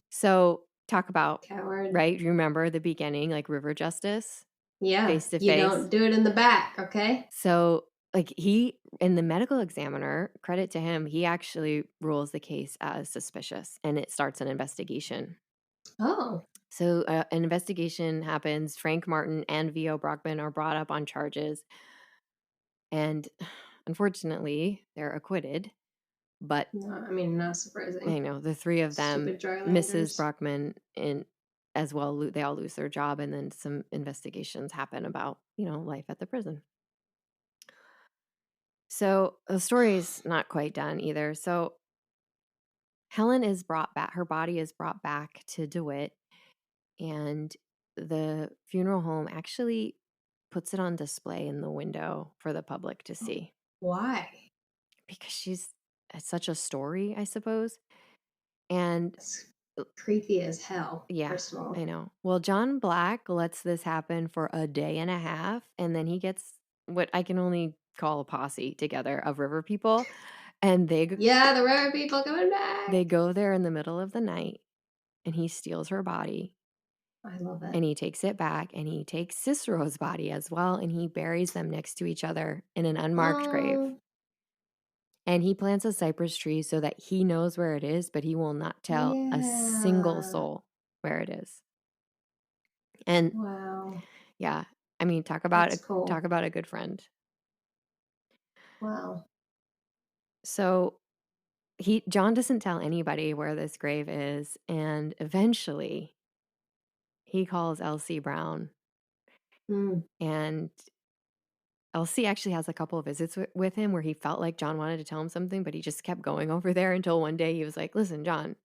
So, talk about Coward. right? You remember the beginning, like, river justice, Yeah, face to you face. don't do it in the back, okay? So, like, he and the medical examiner, credit to him, he actually rules the case as suspicious, and it starts an investigation. Oh, So, an investigation happens. Frank Martin and V.O. Brockman are brought up on charges, and unfortunately, they're acquitted. But no, I mean, not surprising. I know the three of them, Stupid Mrs. drylanders. Brockman and as well, they all lose their job, and then some investigations happen about life at the prison. So the story's not quite done either. So Helen is brought back. Her body is brought back to DeWitt, and the funeral home actually puts it on display in the window for the public to see Why? because she's such a story, I suppose. And It's creepy as hell, yeah, first of I all. know. Well, John Black lets this happen for a day and a half, and then he gets what I can only call a posse together of river people, and Yeah, the rare people coming they back. go there in the middle of the night, and he steals her body, I love it. and he takes it back, and he takes Cicero's body as well, and he buries them next to each other in an unmarked grave. Oh, And he plants a cypress tree so that he knows where it is, but he will not tell a single yeah. soul where it is. And Wow. yeah, I mean, That's talk cool. about a good friend. Wow. So John doesn't tell anybody where this grave is, and eventually he calls Elsie Brown, Mm. and Elsie actually has a couple of visits with him where he felt like John wanted to tell him something, but he just kept going over there until one day he was like, "Listen, John,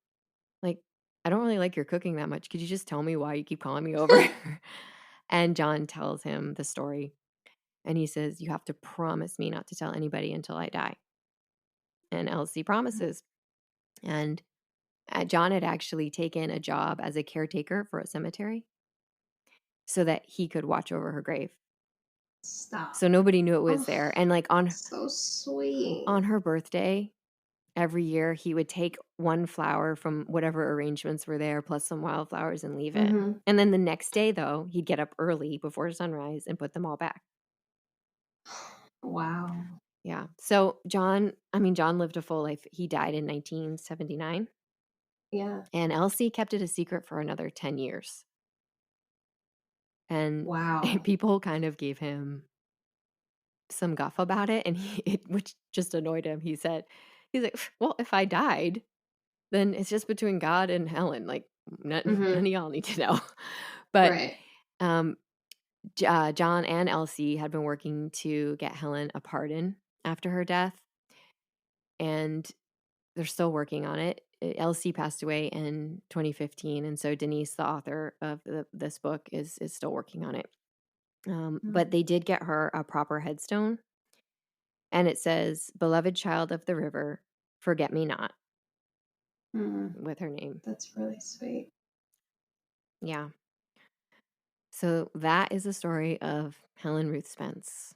like I don't really like your cooking that much. Could you just tell me why you keep calling me over?" And John tells him the story, and he says, "You have to promise me not to tell anybody until I die." And Elsie promises. And John had actually taken a job as a caretaker for a cemetery so that he could watch over her grave. Stop. So nobody knew it was Oh, there. And like on so sweet. on her birthday, every year he would take one flower from whatever arrangements were there plus some wildflowers and leave it. Mm-hmm. And then the next day though, he'd get up early before sunrise and put them all back. Wow. Yeah. So John lived a full life. He died in 1979, Yeah. and Elsie kept it a secret for another 10 years. And Wow. people kind of gave him some guff about it, and which just annoyed him. He's like, "Well, if I died, then it's just between God and Helen. Like, none Mm-hmm. of y'all need to know." But Right. um, John and Elsie had been working to get Helen a pardon after her death, and they're still working on it. Elsie passed away in 2015, and so Denise, the author of this book, is still working on it. But Mm. they did get her a proper headstone, and it says, "Beloved child of the river, forget me not," Mm. with her name. That's really sweet. Yeah. So that is the story of Helen Ruth Spence.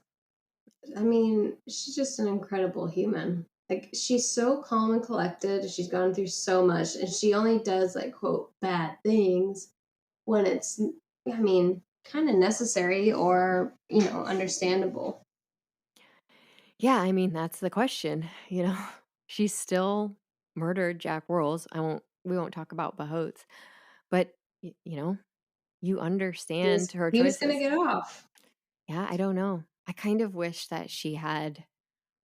I mean, she's just an incredible human. Like, she's so calm and collected. She's gone through so much, and she only does, like, quote, bad things when it's, I mean, kind of necessary or, understandable. Yeah, I mean, that's the question. She still murdered Jack Worrells. We won't talk about Bahots, but you understand her He was going to choices. get off. Yeah, I don't know. I kind of wish that she had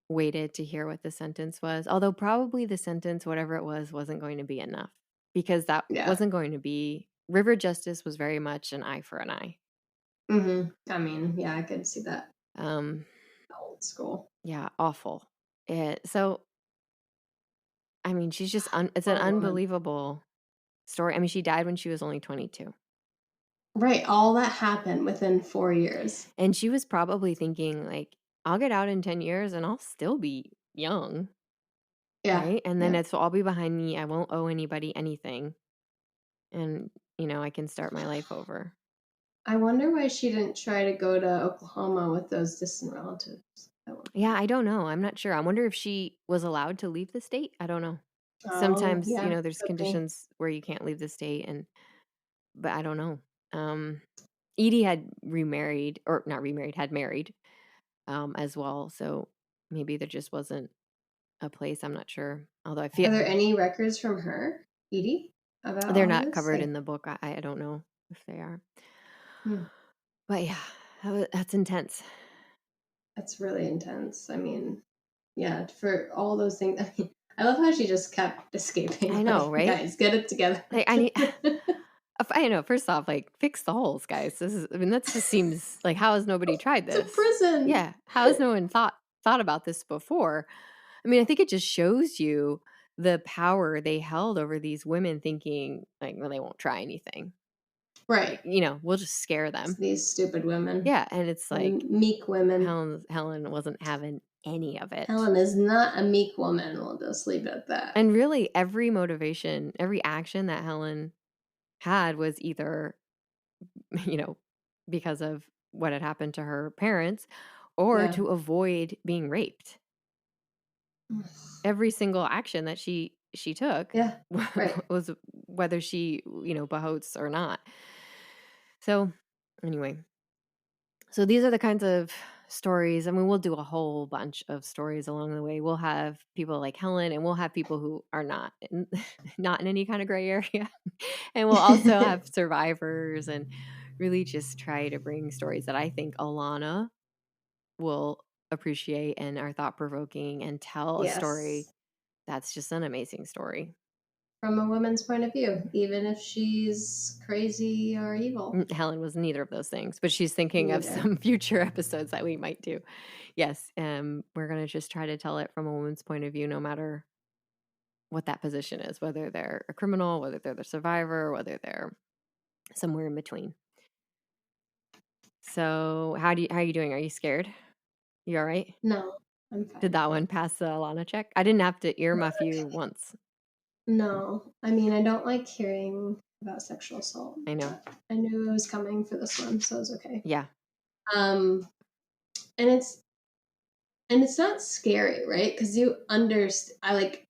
waited to hear what the sentence was, although probably the sentence, whatever it was, wasn't going to be enough because that Yeah. wasn't going to be river justice was very much an eye for an eye. I mean, yeah, I could see that. Um, Old school. yeah, awful. So, I mean, she's just it's an Poor woman. unbelievable story. I mean, she died when she was only 22. Right. All that happened within 4 years. And she was probably thinking like, I'll get out in 10 years and I'll still be young, Yeah. right? And then Yeah. it's all be behind me. I won't owe anybody anything. And, I can start my life over. I wonder why she didn't try to go to Oklahoma with those distant relatives. That would Yeah, I don't know. I'm not sure. I wonder if she was allowed to leave the state. I don't know. Oh, Sometimes, yeah, there's could be. conditions where you can't leave the state, but I don't know. Um, Edie had remarried, or not remarried, had married, as well. So maybe there just wasn't a place. I'm not sure. Although I feel Are there any records from her, Edie, about they're all not this? covered in the book. I don't know if they are. Hmm, But yeah, that's intense. that's really intense. I mean, yeah, for all those things. I mean, I love how she just kept escaping. I know, Like, right? guys, get it together. Like I need. I know. First off, like fix the holes, guys. I mean, that just seems like how has nobody tried It's a this? prison. Yeah, how has no one thought about this before? I mean, I think it just shows you the power they held over these women, thinking like, well, they won't try anything. Right. We'll just scare them. These stupid women, Yeah, and it's like meek women. Helen wasn't having any of it. Helen is not a meek woman. We'll just leave it at that. And really, every motivation, every action that Helen had was either, you know, because of what had happened to her parents or Yeah. to avoid being raped. Every single action that she took Yeah. Right. was whether she, behoats or not. So, anyway, so these are the kinds of stories. I mean, we'll do a whole bunch of stories along the way. We'll have people like Helen, and we'll have people who are not in, not in any kind of gray area, and we'll also have survivors, and really just try to bring stories that I think Alana will appreciate and are thought provoking, and tell a story Yes. that's just an amazing story. From a woman's point of view, even if she's crazy or evil. Helen was neither of those things, but she's thinking of Neither. some future episodes that we might do. Yes, we're going to just try to tell it from a woman's point of view, no matter what that position is, whether they're a criminal, whether they're the survivor, whether they're somewhere in between. So, how are you doing? Are you scared? You all right? No, I'm Did fine. that one pass the Alana check? I didn't have to earmuff you once. No, I mean, I don't like hearing about sexual assault, I know. but I knew it was coming for this one, so it was okay. Yeah. Um, and it's not scary, right? Because you understand. I like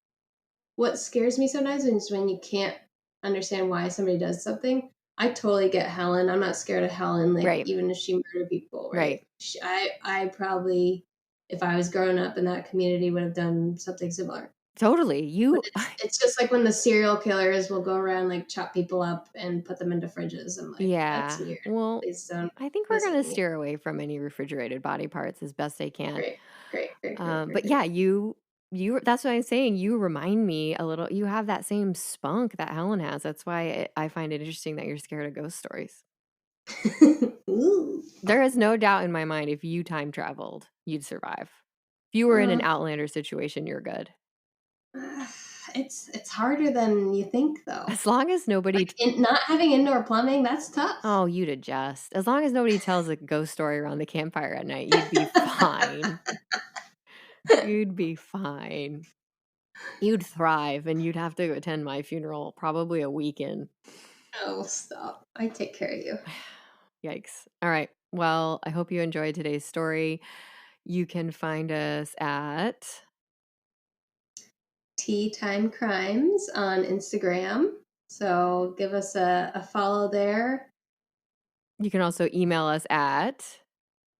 what scares me sometimes is when you can't understand why somebody does something. I totally get Helen. I'm not scared of Helen, like Right. even if she murdered people, right? Right. I probably, if I was growing up in that community, would have done something similar. Totally. But You it's just like when the serial killers will go around like chop people up and put them into fridges. I'm like, that's Yeah. weird. Well, Please don't I think we're visit going to me. steer away from any refrigerated body parts as best I can. Great, great, great, great, great, But great. yeah, you that's what I'm saying. You remind me a little. You have that same spunk that Helen has. That's why I find it interesting that you're scared of ghost stories. Ooh. There is no doubt in my mind if you time traveled, you'd survive. If you were in an Uh, Outlander situation, you're good. it's harder than you think, though. As long as nobody Not having indoor plumbing, that's tough. oh, you'd adjust. As long as nobody tells a ghost story around the campfire at night, you'd be fine. You'd be fine. You'd thrive, and you'd have to attend my funeral probably a week in. Oh, stop. I take care of you. Yikes. All right. Well, I hope you enjoyed today's story. You can find us at Tea Time Crimes on Instagram. So give us a follow there. you can also email us at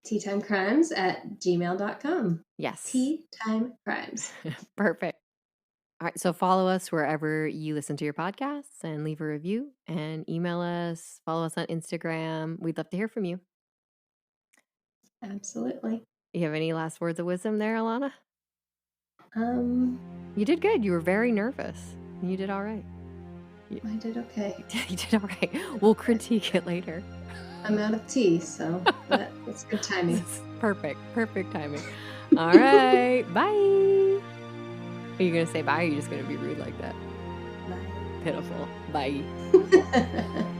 teatimecrimes@gmail.com. yes. Tea Time Crimes. Perfect. All right. So follow us wherever you listen to your podcasts, and leave a review, and email us, follow us on Instagram. We'd love to hear from you. Absolutely. You have any last words of wisdom there, Alana? Um, You did good. You were very nervous. You did all right. I did okay. You did all right. We'll critique it later. I'm out of tea, so that's good timing. Perfect. Perfect timing. All right. Bye. Are you going to say bye, or are you just going to be rude like that? Bye. Pitiful. Bye.